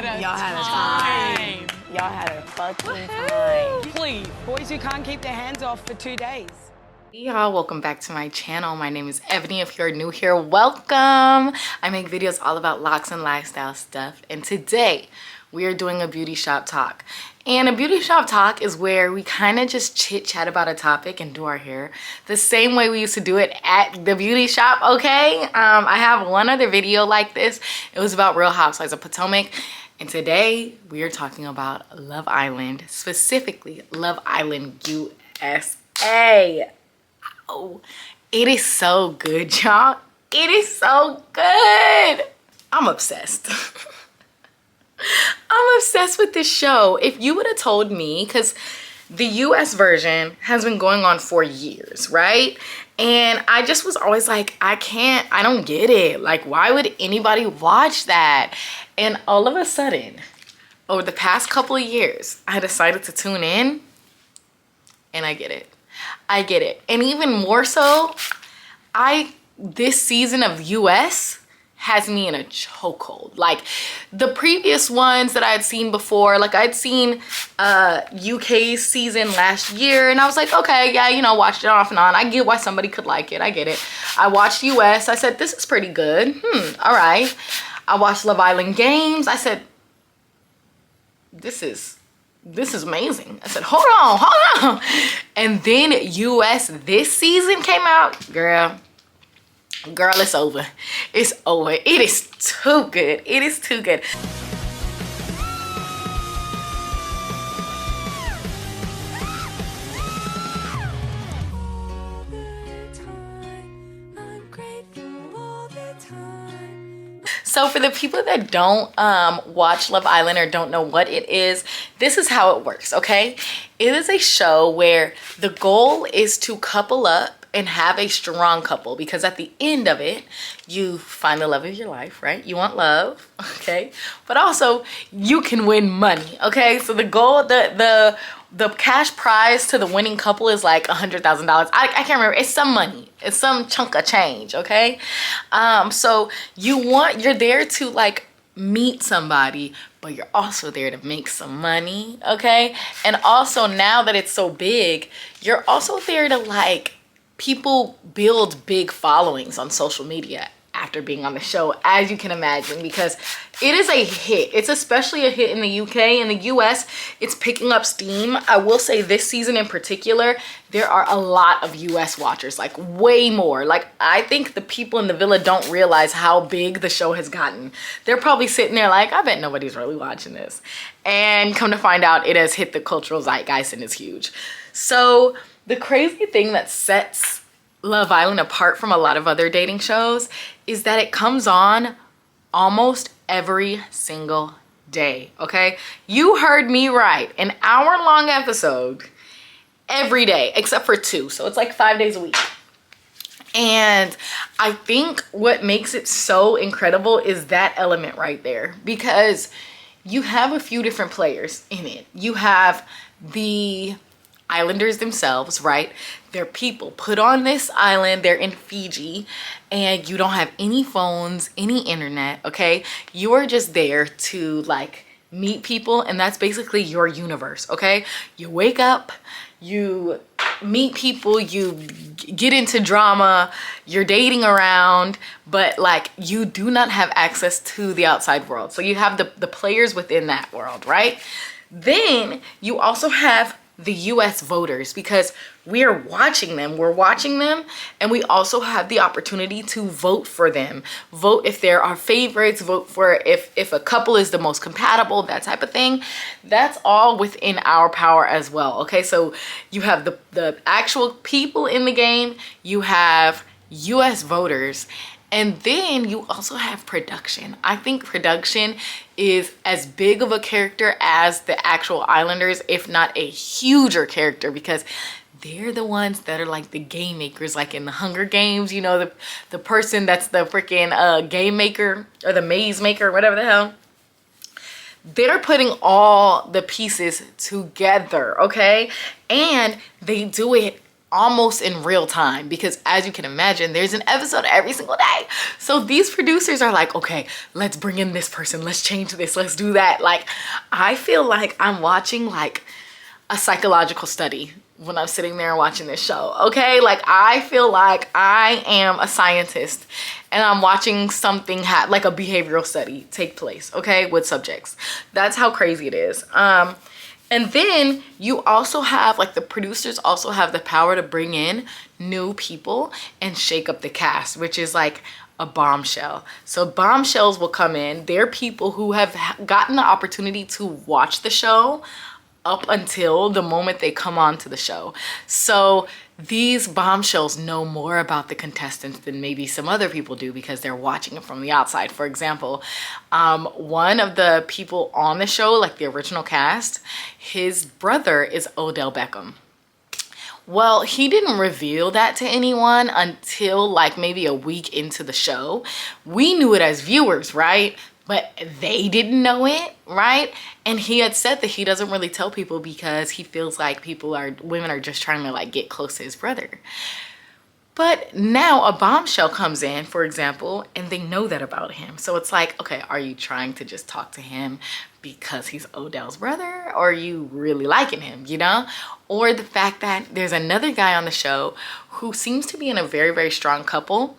Y'all had a time. Y'all had a fucking time. Please, boys who can't keep their hands off for 2 days. Hey y'all, welcome back to my channel. My name is Ebony. If you're new here, welcome. I make videos all about locks and lifestyle stuff, and today we are doing a beauty shop talk. And a beauty shop talk is where we kind of just chit chat about a topic and do our hair the same way we used to do it at the beauty shop, okay? I have one other video like this. It was about Real Housewives of Potomac. And today we are talking about Love Island, specifically Love Island USA. Oh, it is so good, y'all. It is so good. I'm obsessed. I'm obsessed with this show. If you would have told me, because the US version has been going on for years, right? And I just was always like, I don't get it. Like, why would anybody watch that? And all of a sudden, over the past couple of years, I decided to tune in and I get it. I get it. And even more so, this season of US has me in a chokehold. Like the previous ones that I had seen before, like I'd seen UK's season last year and I was like, okay, yeah, you know, watched it off and on. I get why somebody could like it. I get it. I watched US. I said, this is pretty good. All right. I watched Love Island Games. I said, this is amazing. I said, hold on. And then US this season came out. Girl, it's over. It's over. It is too good. It is too good. So for the people that don't watch Love Island or don't know what it is, this is how it works, okay? It is a show where the goal is to couple up and have a strong couple, because at the end of it, you find the love of your life, right? You want love, okay? But also, you can win money, okay? So the goal, the cash prize to the winning couple is like $100,000. I can't remember. It's some money. It's some chunk of change, okay? So you're there to like meet somebody, but you're also there to make some money, okay? And also now that it's so big, you're also there to like, people build big followings on social media after being on the show, as you can imagine, because it is a hit. It's especially a hit in the UK. In the US, it's picking up steam. I will say this season in particular, there are a lot of US watchers, like way more. Like I think the people in the villa don't realize how big the show has gotten. They're probably sitting there like, I bet nobody's really watching this. And come to find out, it has hit the cultural zeitgeist and is huge. So the crazy thing that sets Love Island apart from a lot of other dating shows is that it comes on almost every single day, okay? You heard me right. An hour-long episode every day, except for 2. So it's like 5 days a week. And I think what makes it so incredible is that element right there, because you have a few different players in it. You have the islanders themselves, right? They're people put on this island. They're in Fiji and you don't have any phones, any internet, okay? You are just there to like meet people, and that's basically your universe, okay? You wake up, you meet people, you get into drama, you're dating around, but like you do not have access to the outside world. So you have the players within that world, right? Then you also have the US voters, because we are watching them. We're watching them, and we also have the opportunity to vote for them. Vote if they're our favorites, vote for if a couple is the most compatible, that type of thing. That's all within our power as well, okay? So you have the actual people in the game, you have US voters, and then you also have production. I think production is as big of a character as the actual islanders, if not a huger character, because they're the ones that are like the game makers, like in the Hunger Games, you know, the person that's the freaking game maker or the maze maker, whatever the hell. They're putting all the pieces together, okay? And they do it almost in real time, because as you can imagine, there's an episode every single day. So these producers are like, okay, let's bring in this person, let's change this, let's do that. Like, I feel like I'm watching like a psychological study when I'm sitting there watching this show, okay? Like, I feel like I am a scientist and I'm watching something like a behavioral study take place, okay, with subjects. That's how crazy it is. And then you also have, like, the producers also have the power to bring in new people and shake up the cast, which is like a bombshell. So bombshells will come in. They're people who have gotten the opportunity to watch the show up until the moment they come on to the show. So these bombshells know more about the contestants than maybe some other people do because they're watching it from the outside. For example, one of the people on the show, like the original cast, his brother is Odell Beckham. Well, he didn't reveal that to anyone until like maybe a week into the show. We knew it as viewers, right? But they didn't know it, right? And he had said that he doesn't really tell people because he feels like women are just trying to like get close to his brother. But now a bombshell comes in, for example, and they know that about him. So it's like, okay, are you trying to just talk to him because he's Odell's brother? Or are you really liking him, you know? Or the fact that there's another guy on the show who seems to be in a very, very strong couple,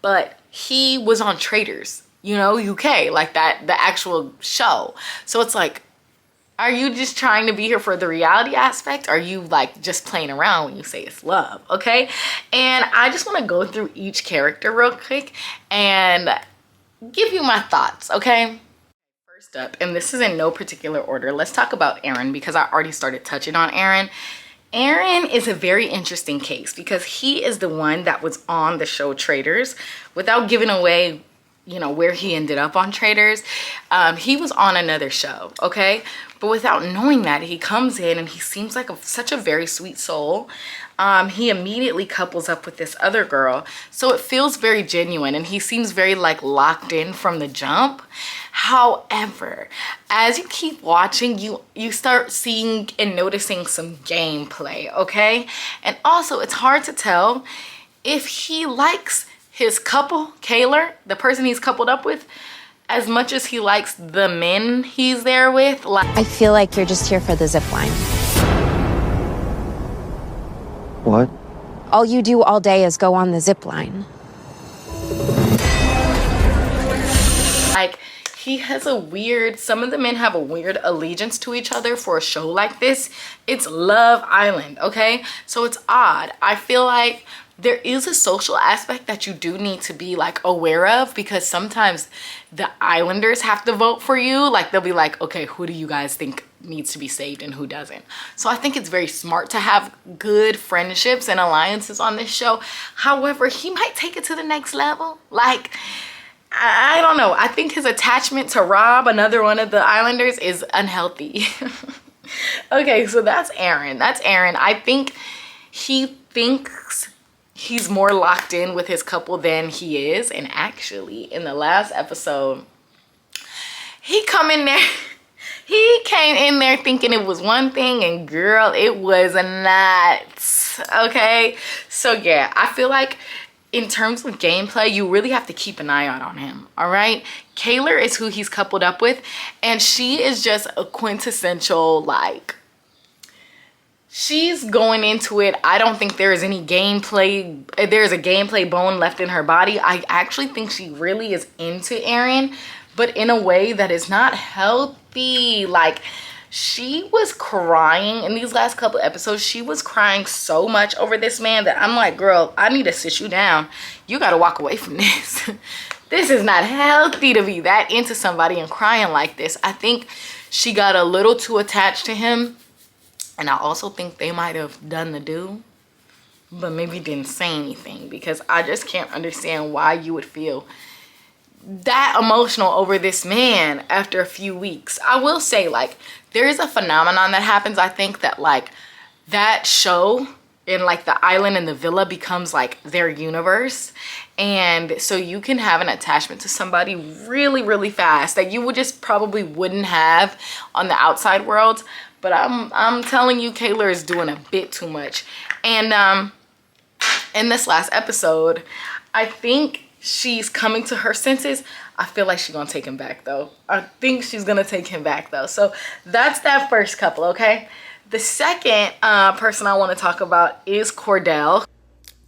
but he was on Traitors, you know, UK, like that, the actual show. So it's like, are you just trying to be here for the reality aspect? Are you like just playing around when you say it's love, okay? And I just want to go through each character real quick and give you my thoughts, okay? First up, and this is in no particular order, let's talk about Aaron because I already started touching on Aaron. Aaron is a very interesting case because he is the one that was on the show Traitors. Without giving away, you know, where he ended up on Traitors, he was on another show, okay? But without knowing that, he comes in and he seems like such a very sweet soul. He immediately couples up with this other girl, so it feels very genuine and he seems very like locked in from the jump. However, as you keep watching, you start seeing and noticing some gameplay, okay? And also, it's hard to tell if he likes his couple, Kaylor, the person he's coupled up with, as much as he likes the men he's there with. Like, I feel like you're just here for the zip line. What? All you do all day is go on the zip line. like, he has a weird, some of the men have a weird allegiance to each other for a show like this. It's Love Island, okay? So it's odd. I feel like there is a social aspect that you do need to be like aware of, because sometimes the islanders have to vote for you. Like, they'll be like, okay, who do you guys think needs to be saved and who doesn't? So I think it's very smart to have good friendships and alliances on this show. However, he might take it to the next level. Like, I don't know. I think his attachment to Rob, another one of the islanders, is unhealthy. Okay, so that's Aaron. That's Aaron. I think he thinks he's more locked in with his couple than he is. And actually, in the last episode, he came in there thinking it was one thing, and girl, it was not. Okay, so yeah, I feel like in terms of gameplay, you really have to keep an eye out on him, all right? Kaylor is who he's coupled up with, and she is just a quintessential, like, she's going into it. I don't think there is any gameplay. There's a gameplay bone left in her body. I actually think she really is into Aaron, but in a way that is not healthy. Like, she was crying in these last couple episodes. She was crying so much over this man that I'm like, girl, I need to sit you down. You got to walk away from this. This is not healthy to be that into somebody and crying like this. I think she got a little too attached to him. And I also think they might have done the do, but maybe didn't say anything, because I just can't understand why you would feel that emotional over this man after a few weeks. I will say, like, there is a phenomenon that happens. I think that, like, that show in, like, the island and the villa becomes, like, their universe. And so you can have an attachment to somebody really, really fast that you would just probably wouldn't have on the outside world. But I'm telling you, Kaylor is doing a bit too much. And in this last episode, I think she's coming to her senses. I feel like she's gonna take him back though. I think she's gonna take him back though. So that's that first couple, okay? The second person I want to talk about is Cordell.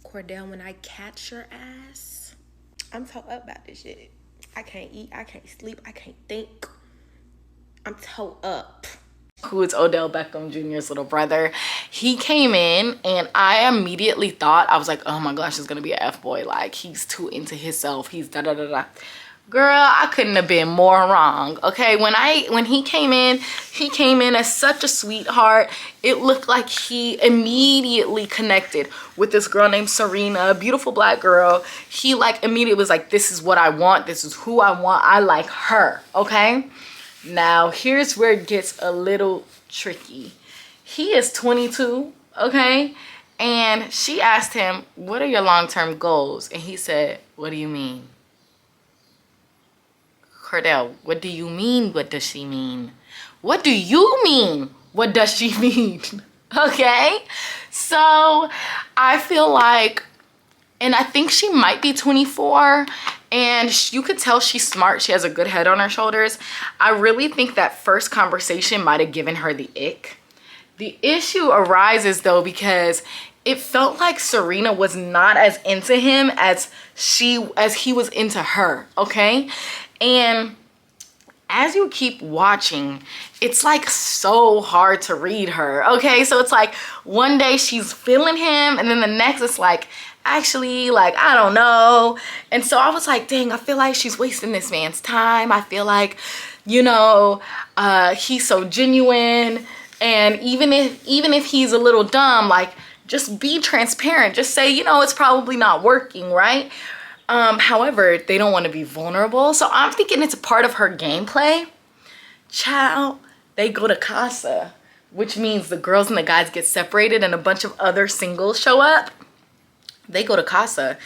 Cordell, when I catch your ass, I'm so up about this shit. I can't eat, I can't sleep, I can't think. I'm toe up. Who is Odell Beckham Jr.'s little brother. He came in and I immediately thought, I was like, oh my gosh, it's gonna be an F-boy. Like, he's too into himself. He's da-da-da-da. Girl, I couldn't have been more wrong, okay? When he came in as such a sweetheart. It looked like he immediately connected with this girl named Serena, a beautiful black girl. He like immediately was like, this is what I want. This is who I want. I like her, okay? Now, here's where it gets a little tricky. He is 22, okay? And she asked him, what are your long-term goals? And he said, what do you mean? Cordell, what do you mean? What does she mean? What do you mean? What does she mean? Okay? So I feel like, and I think she might be 24, and you could tell she's smart. She has a good head on her shoulders. I really think that first conversation might have given her the ick. The issue arises though because it felt like Serena was not as into him as he was into her, okay? And as you keep watching, it's like so hard to read her, okay? So it's like one day she's feeling him and then the next it's like, actually, like, I don't know. And so I was like, dang, I feel like she's wasting this man's time. I feel like, you know, he's so genuine. And even if he's a little dumb, like, just be transparent. Just say, you know, it's probably not working, right? However, they don't want to be vulnerable. So I'm thinking it's a part of her gameplay. Child, they go to casa, which means the girls and the guys get separated and a bunch of other singles show up. They go to casa.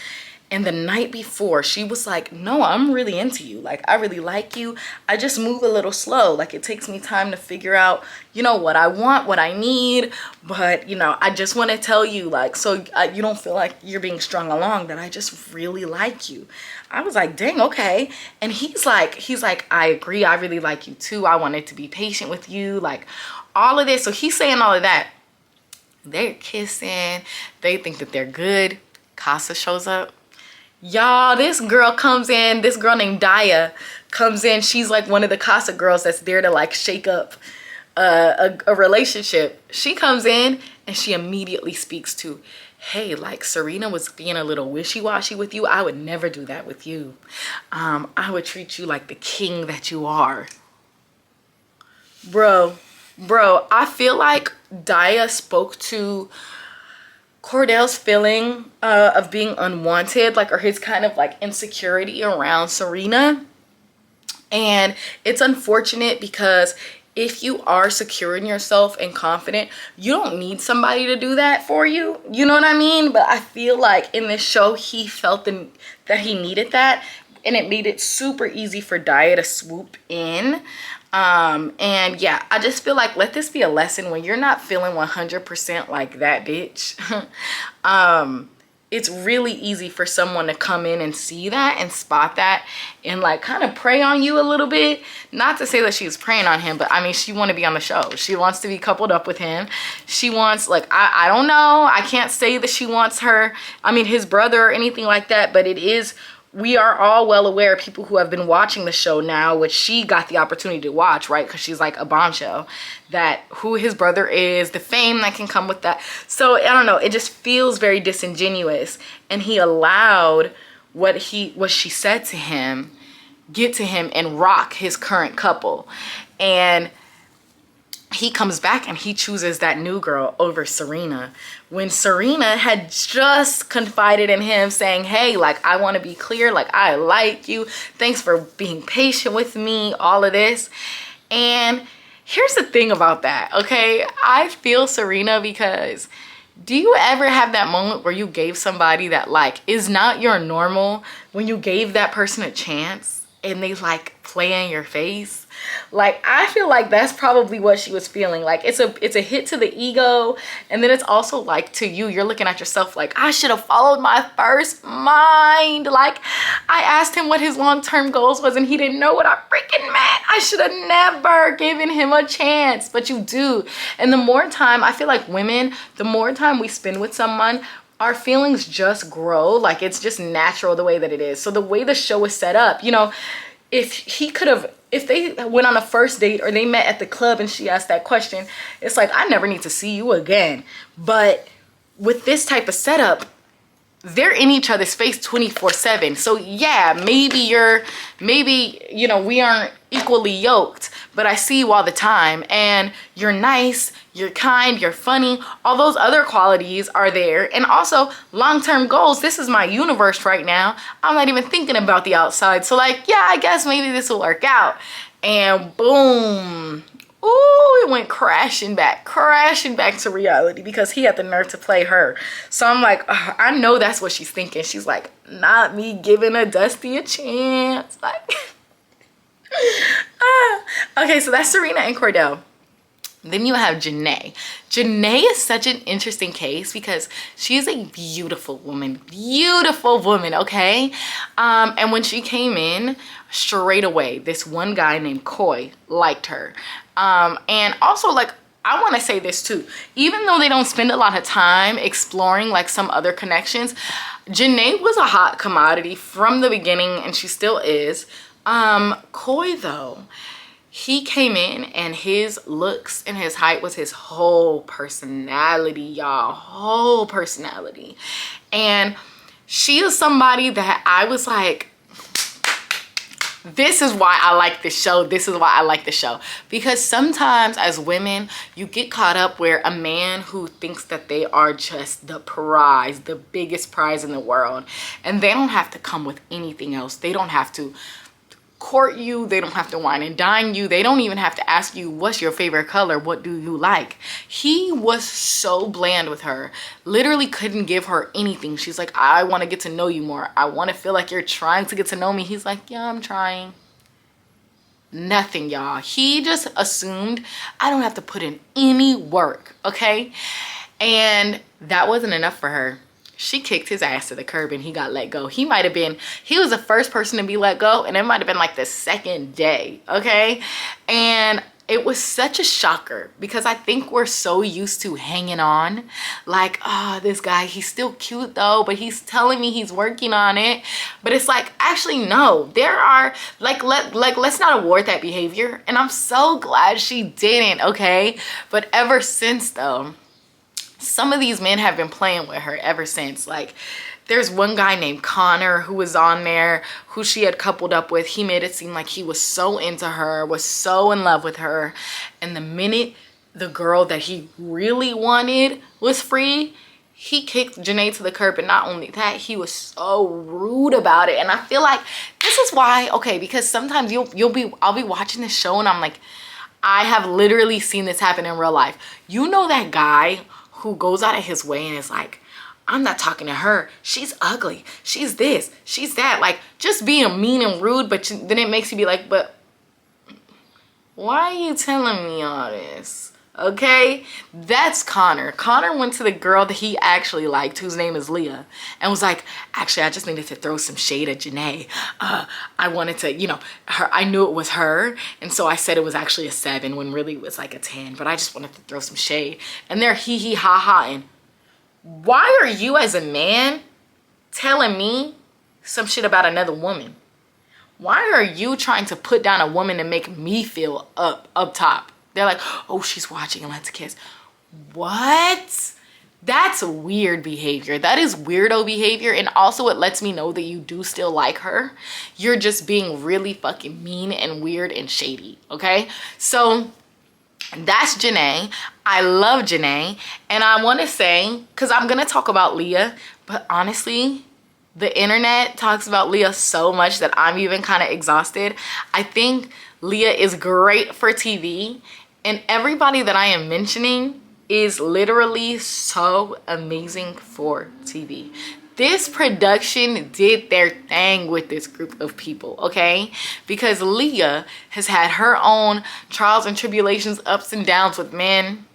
And the night before, she was like, no, I'm really into you. Like, I really like you. I just move a little slow. Like, it takes me time to figure out, you know, what I want, what I need. But, you know, I just want to tell you, like, so you don't feel like you're being strung along, that I just really like you. I was like, dang, okay. And he's like, I agree. I really like you too. I wanted to be patient with you. Like, all of this. So he's saying all of that. They're kissing. They think that they're good. Casa shows up. Y'all, this girl comes in, this girl named Daya comes in. She's like one of the casa girls that's there to like shake up a relationship. She comes in and she immediately speaks to, hey, like Serena was being a little wishy-washy with you. I would never do that with you. I would treat you like the king that you are. Bro, I feel like Daya spoke to Cordell's feeling of being unwanted, like, or his kind of like insecurity around Serena. And it's unfortunate because if you are secure in yourself and confident, you don't need somebody to do that for you. You know what I mean? But I feel like in this show, he felt that he needed that. And it made it super easy for Daya to swoop in. And yeah, I just feel like let this be a lesson when you're not feeling 100% like that bitch. It's really easy for someone to come in and see that and spot that and like kind of prey on you a little bit. Not to say that she's preying on him, but I mean, she want to be on the show. She wants to be coupled up with him. She wants, like, I don't know. I can't say that she wants his brother or anything like that, but it is, we are all well aware, people who have been watching the show now, which she got the opportunity to watch, right? Because she's like a bombshell, that who his brother is, the fame that can come with that. So I don't know, it just feels very disingenuous. And he allowed what she said to him get to him and rock his current couple. And he comes back and he chooses that new girl over Serena, when Serena had just confided in him saying, hey, like, I want to be clear, like, I like you, thanks for being patient with me, all of this. And here's the thing about that, okay? I feel Serena, because do you ever have that moment where you gave somebody that like is not your normal, when you gave that person a chance and they like play in your face? Like, I feel like that's probably what she was feeling. Like, it's a hit to the ego, and then it's also like to you, you're looking at yourself like, I should have followed my first mind. Like, I asked him what his long-term goals was and he didn't know what I freaking meant. I should have never given him a chance, but you do. And the more time, I feel like women, the more time we spend with someone, our feelings just grow. Like, it's just natural the way that it is. So the way the show is set up, you know, if they went on a first date or they met at the club and she asked that question, it's like, I never need to see you again. But with this type of setup, they're in each other's face 24/7. So yeah, maybe you know, we aren't equally yoked, but I see you all the time and you're nice, you're kind, you're funny. All those other qualities are there. And also long-term goals. This is my universe right now. I'm not even thinking about the outside. So like, yeah, I guess maybe this will work out. And boom. Ooh, it went crashing back to reality because he had the nerve to play her. So I'm like, I know that's what she's thinking. She's like, not me giving a Dusty a chance. Like, okay, so that's Serena and Cordell. Then you have Janae. Janae is such an interesting case because she is a beautiful woman, okay? And when she came in, straight away, this one guy named Coy liked her. And also, like, I want to say this too. Even though they don't spend a lot of time exploring like some other connections, Janae was a hot commodity from the beginning and she still is. Coy though, he came in and his looks and his height was his whole personality, y'all, whole personality. And she is somebody that I was like, this is why I like this show. This is why I like the show. Because sometimes as women, you get caught up where a man who thinks that they are just the prize, the biggest prize in the world, and they don't have to come with anything else. They don't have to court you, they don't have to wine and dine you, they don't even have to ask you what's your favorite color, what do you like. He was so bland with her, literally couldn't give her anything. She's like, I want to get to know you more, I want to feel like you're trying to get to know me. He's like, yeah, I'm trying. Nothing, y'all. He just assumed I don't have to put in any work, okay? And that wasn't enough for her. She kicked his ass to the curb and he got let go. He was the first person to be let go and it might have been like the second day, okay? And it was such a shocker because I think we're so used to hanging on. Like, oh, this guy, he's still cute though, but he's telling me he's working on it. But it's like, actually, no. There are, let's not award that behavior. And I'm so glad she didn't, okay? But ever since though, some of these men have been playing with her ever since. Like, there's one guy named Connor who was on there, who she had coupled up with. He made it seem like he was so into her, was so in love with her. And the minute the girl that he really wanted was free, he kicked Janae to the curb. And not only that, he was so rude about it. And I feel like this is why, okay, because sometimes I'll be watching this show and I'm like, I have literally seen this happen in real life. You know that guy who goes out of his way and is like, I'm not talking to her, she's ugly, she's this, she's that, like just being mean and rude. But then it makes you be like, but why are you telling me all this? Okay, that's Connor. Connor went to the girl that he actually liked, whose name is Leah, and was like, actually, I just needed to throw some shade at Janae. I wanted to, you know, I knew it was her, and so I said it was actually a 7 when really it was like a 10, but I just wanted to throw some shade. And they're hee ha ha. And why are you as a man telling me some shit about another woman? Why are you trying to put down a woman to make me feel up top? They're like, oh, she's watching and let's kiss. What? That's weird behavior. That is weirdo behavior. And also it lets me know that you do still like her. You're just being really fucking mean and weird and shady, okay? So that's Janae. I love Janae. And I want to say, because I'm going to talk about Leah, but honestly, the internet talks about Leah so much that I'm even kind of exhausted. I think Leah is great for TV. And everybody that I am mentioning is literally so amazing for TV. this production did their thing with this group of people, okay? Because Leah has had her own trials and tribulations, ups and downs with men.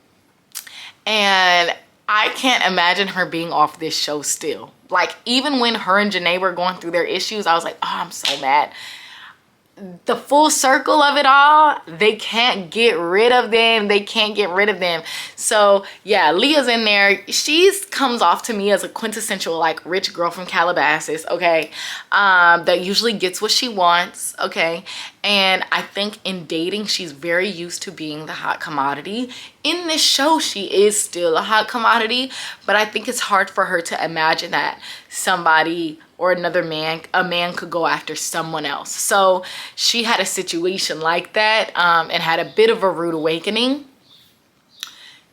And I can't imagine her being off this show still. Like, even when her and Janae were going through their issues, I was like, oh, I'm so mad. The full circle of it all, they can't get rid of them. They can't get rid of them. So yeah, Leah's in there. She comes off to me as a quintessential like rich girl from Calabasas, okay, that usually gets what she wants, okay. And I think in dating, she's very used to being the hot commodity. In this show, she is still a hot commodity, but I think it's hard for her to imagine that somebody or another man, a man could go after someone else. So she had a situation like that and had a bit of a rude awakening.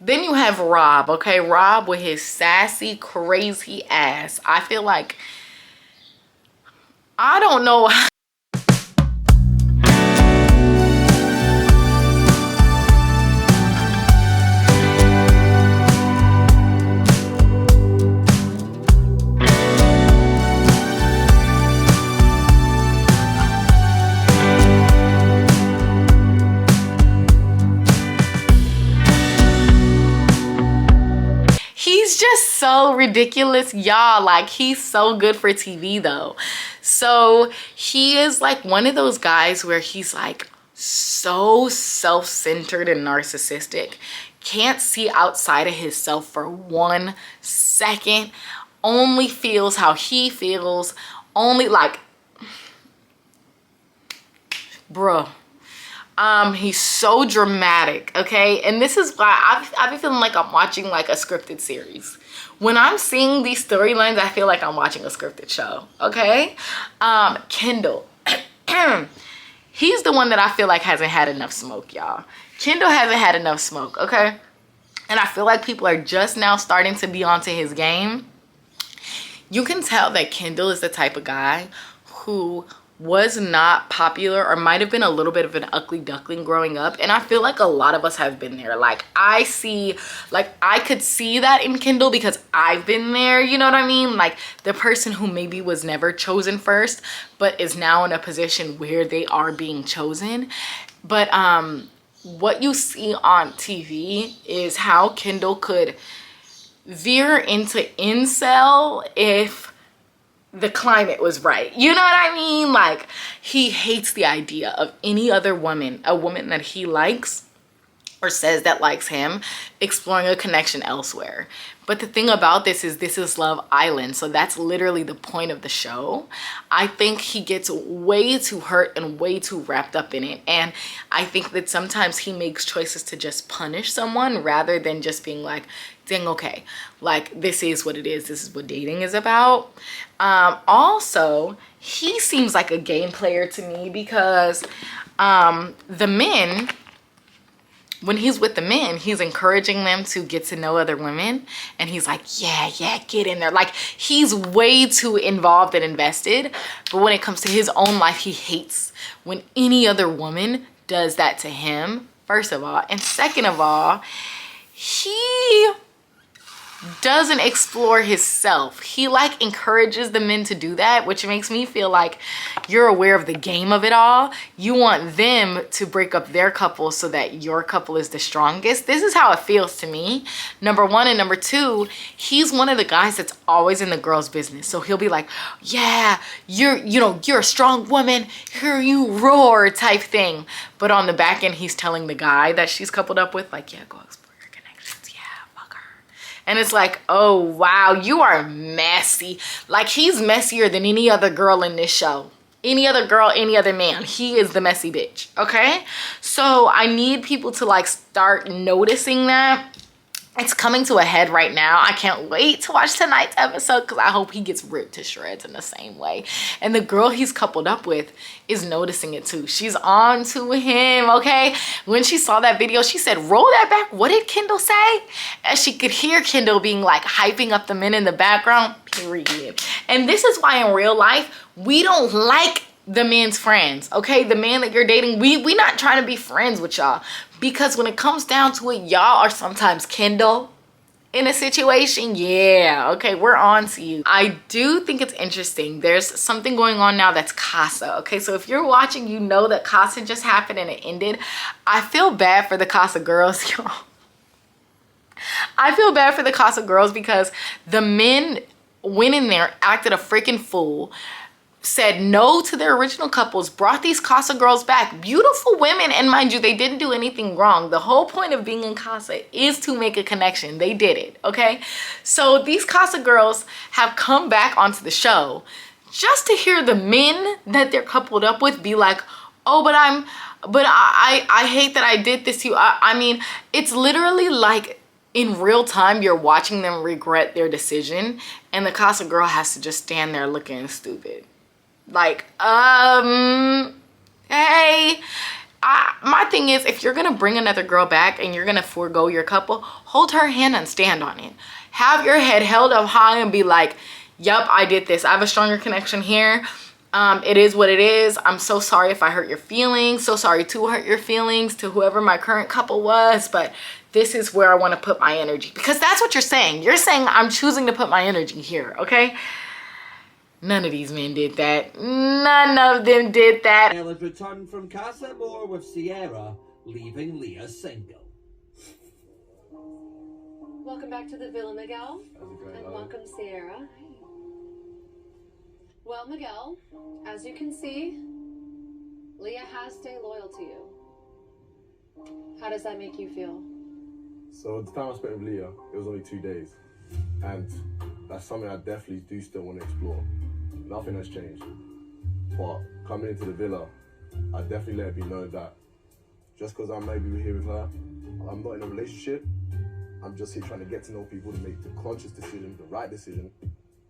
Then you have Rob, okay? Rob with his sassy, crazy ass. I feel like, I don't know. He's just so ridiculous, y'all. Like, he's so good for TV though. So he is like one of those guys where he's like so self-centered and narcissistic, can't see outside of himself for 1 second, only feels how he feels, only like, bruh. He's so dramatic, okay? And this is why I've been feeling like I'm watching like a scripted series. When I'm seeing these storylines, I feel like I'm watching a scripted show, okay? Kendall. He's the one that I feel like hasn't had enough smoke, y'all. Kendall hasn't had enough smoke, okay? And I feel like people are just now starting to be onto his game. You can tell that Kendall is the type of guy who was not popular or might have been a little bit of an ugly duckling growing up, and I feel like a lot of us have been there. Like, I could see that in Kendall because I've been there, you know what I mean? Like, the person who maybe was never chosen first but is now in a position where they are being chosen. But what you see on TV is how Kendall could veer into incel if the climate was right. You know what I mean? Like, he hates the idea of any other woman, a woman that he likes or says that likes him, exploring a connection elsewhere. But the thing about this is Love Island, so that's literally the point of the show. I think he gets way too hurt and way too wrapped up in it, and I think that sometimes he makes choices to just punish someone rather than just being like, dang, okay, like, this is what it is, this is what dating is about. Also, he seems like a game player to me because the men, when he's with the men, he's encouraging them to get to know other women. And he's like, yeah, get in there. Like, he's way too involved and invested. But when it comes to his own life, he hates when any other woman does that to him, first of all. And second of all, he doesn't explore himself. He like encourages the men to do that, which makes me feel like you're aware of the game of it all. You want them to break up their couple so that your couple is the strongest. This is how it feels to me, number one. And number two, he's one of the guys that's always in the girl's business. So he'll be like, yeah, you're a strong woman, here you roar type thing. But on the back end, he's telling the guy that she's coupled up with, like, yeah, go explore. And it's like, oh, wow, you are messy. Like, he's messier than any other girl in this show. Any other girl, any other man. He is the messy bitch, okay? So I need people to, like, start noticing that. It's coming to a head right now. I can't wait to watch tonight's episode because I hope he gets ripped to shreds in the same way. And the girl he's coupled up with is noticing it too. She's on to him, okay? When she saw that video, she said, roll that back. What did Kendall say? And she could hear Kendall being like hyping up the men in the background, period. And this is why in real life, we don't like the men's friends, okay? The man that you're dating, we not trying to be friends with y'all. Because when it comes down to it, y'all are sometimes Kendall in a situation, yeah, okay, we're on to you. I do think it's interesting. There's something going on now that's casa, okay? So if you're watching, you know that casa just happened and it ended. I feel bad for the casa girls, y'all. I feel bad for the casa girls because the men went in there, acted a freaking fool, said no to their original couples, brought these casa girls back, beautiful women, and mind you, they didn't do anything wrong. The whole point of being in casa is to make a connection. They did it, okay? So these casa girls have come back onto the show just to hear the men that they're coupled up with be like, oh, but I hate that I did this to you. I mean, it's literally like in real time you're watching them regret their decision, and the casa girl has to just stand there looking stupid. Like, hey, my thing is, if you're gonna bring another girl back and you're gonna forego your couple, hold her hand and stand on it. Have your head held up high and be like, yup, I did this. I have a stronger connection here. It is what it is. I'm so sorry if I hurt your feelings. So sorry to hurt your feelings to whoever my current couple was, but this is where I want to put my energy. Because that's what you're saying. You're saying I'm choosing to put my energy here, okay? None of these men did that. None of them did that. Miguel has returned from Casa Amor with Sierra, leaving Leah single. Welcome back to the Villa, Miguel. And welcome, Sierra. Well, Miguel, as you can see, Leah has stayed loyal to you. How does that make you feel? So the time I spent with Leah, it was only 2 days. And that's something I definitely do still want to explore. Nothing has changed. But coming into the villa, I definitely let it be known that just because I'm maybe here with her, I'm not in a relationship. I'm just here trying to get to know people to make the conscious decision, the right decision,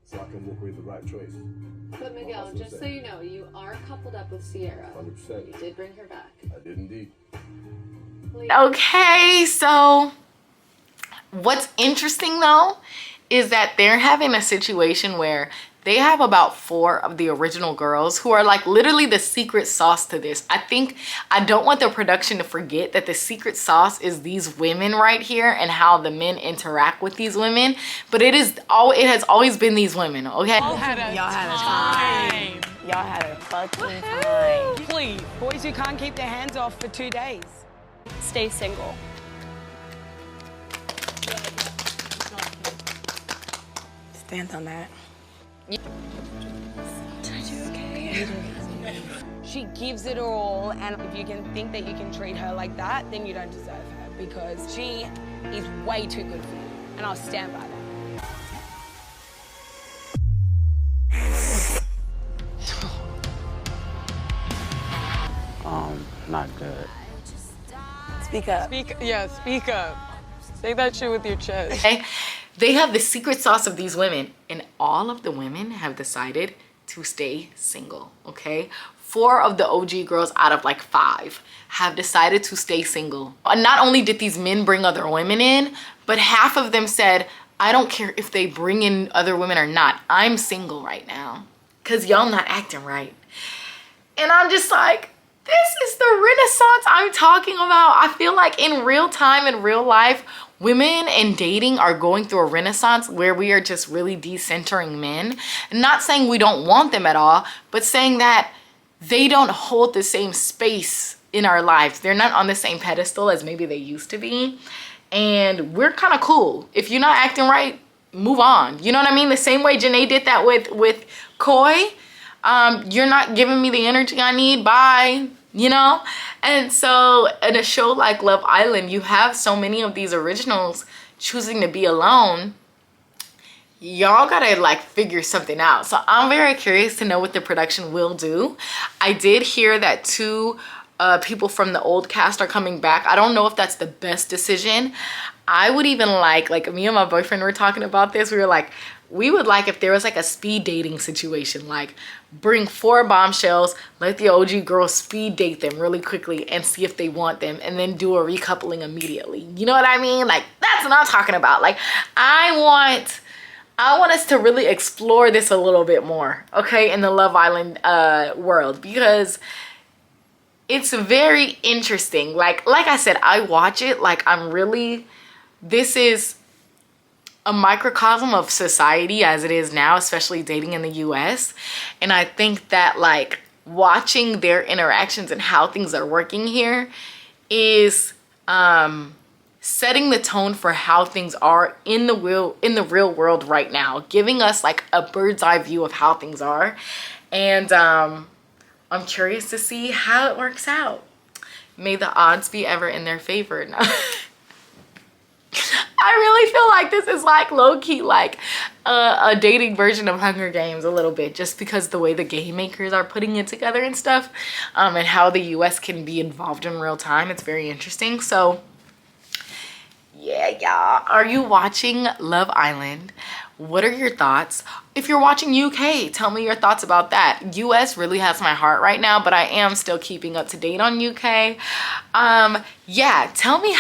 so I can walk away with the right choice. But Miguel, just so you know, you are coupled up with Sierra. 100%. You did bring her back. I did indeed. Okay, so what's interesting though is that they're having a situation where they have about 4 of the original girls who are like literally the secret sauce to this. I don't want the production to forget that the secret sauce is these women right here and how the men interact with these women. But it has always been these women, okay? Y'all had a time. Y'all had a fucking time. Please, boys who can't keep their hands off for 2 days. Stay single. Stand on that. Did I do okay? She gives it all, and if you can think that you can treat her like that, then you don't deserve her, because she is way too good for you, and I'll stand by that. Not good. Speak up. Speak up. Say that shit with your chest. Okay? They have the secret sauce of these women, and all of the women have decided to stay single, okay? 4 of the OG girls out of like 5 have decided to stay single. And not only did these men bring other women in, but half of them said, I don't care if they bring in other women or not. I'm single right now because y'all not acting right. And I'm just like, this is the renaissance I'm talking about. I feel like in real time, in real life, women and dating are going through a renaissance where we are just really decentering men. Not saying we don't want them at all, but saying that they don't hold the same space in our lives. They're not on the same pedestal as maybe they used to be. And we're kind of cool. If you're not acting right, move on. You know what I mean? The same way Janae did that with Koi. You're not giving me the energy I need. Bye. You know? And so in a show like Love Island, you have so many of these originals choosing to be alone. Y'all gotta like figure something out. So I'm very curious to know what the production will do. I did hear that 2 people from the old cast are coming back. I don't know if that's the best decision. I would even like me and my boyfriend were talking about this. We were like, we would like if there was like a speed dating situation, like bring 4 bombshells, let the OG girls speed date them really quickly and see if they want them, and then do a recoupling immediately. You know what I mean? Like, that's what I'm talking about. Like, I want us to really explore this a little bit more, okay, in the Love Island world, because it's very interesting. Like I said, I watch it like I'm really, this is a microcosm of society as it is now, especially dating in the US. And I think that like watching their interactions and how things are working here is setting the tone for how things are in the real world right now, giving us like a bird's eye view of how things are. And I'm curious to see how it works out. May the odds be ever in their favor. No. I really feel like this is like low-key like a dating version of Hunger Games a little bit, just because the way the game makers are putting it together and stuff, and how the US can be involved in real time. It's very interesting. So yeah, y'all, are you watching Love Island? What are your thoughts? If you're watching UK, tell me your thoughts about that. US really has my heart right now, but I am still keeping up to date on UK. Yeah, tell me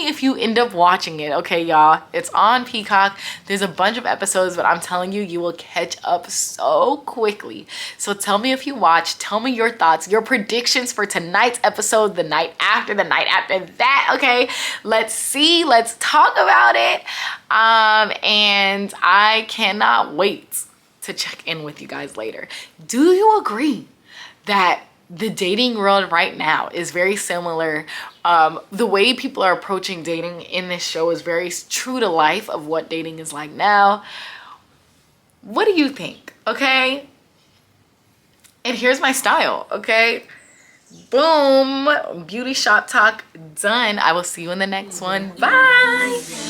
if you end up watching it, okay, y'all? It's on Peacock. There's a bunch of episodes, but I'm telling you, you will catch up so quickly. So tell me if you watch, tell me your thoughts, your predictions for tonight's episode, the night after that, okay? Let's see, let's talk about it. And I cannot wait to check in with you guys later. Do you agree that the dating world right now is very similar? The way people are approaching dating in this show is very true to life of what dating is like now. What do you think? Okay. And here's my style. Okay. Boom. Beauty shop talk done. I will see you in the next one. Bye.